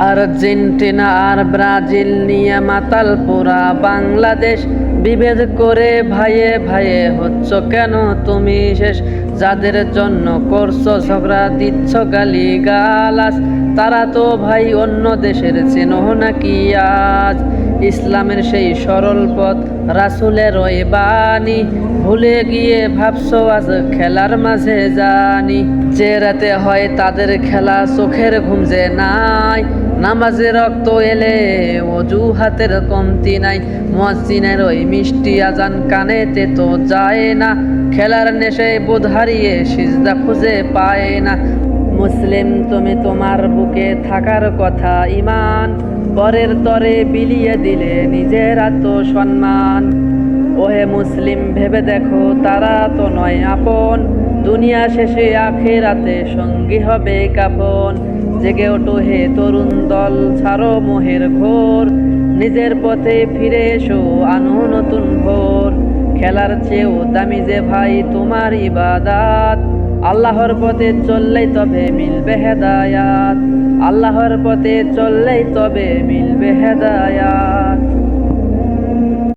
Argentina আর Brazil নিয়ে মাতাল পুরা বাংলাদেশ, বিভেদ করে ভাইয়ে ভাইয়ে হচ্ছ কেন তুমি শেষ? যাদের জন্য করছো ঝগড়া, দিচ্ছ গালি গালাজ, তারা তো ভাই অন্য দেশের চেনো নাকি আজ? ইসলামের সেই সরল পথ, রাসূলের ওই বাণী, ভুলে গিয়ে ভাবছো আজ খেলার মাঝে জানি। যে রাতে হয় তাদের খেলা, চোখের ঘুম যে নাই, নামাজে রক্ত এলে অজুহাতের কমতি নাই। মুয়াজ্জিনের ওই মিষ্টি আজান কানেতে তো যায় না, খেলার নেশায় বোধ হারিয়ে সিজদা খুঁজে পায় না। মুসলিম তুমি, তোমার বুকে থাকার কথা ঈমান, পরের তরে বিলিয়ে দিলে নিজের আত্মসম্মান। ওহে মুসলিম ভেবে দেখো, তারা তো নয় আপন, দুনিয়া শেষে আখিরাতে সঙ্গী হবে কাফন। জেগে ওঠো হে তরুণ দল, ছাড়ো মোহের ঘোর, নিজের পথে ফিরে এসো আনো নতুন ভোর। খেলার চেয়েও দামি যে ভাই তোমার ইবাদাত, আল্লাহর পথে চললেই তবে মিলবে হেদায়াত, আল্লাহর পথে চললেই তবে মিলবে হেদায়াত।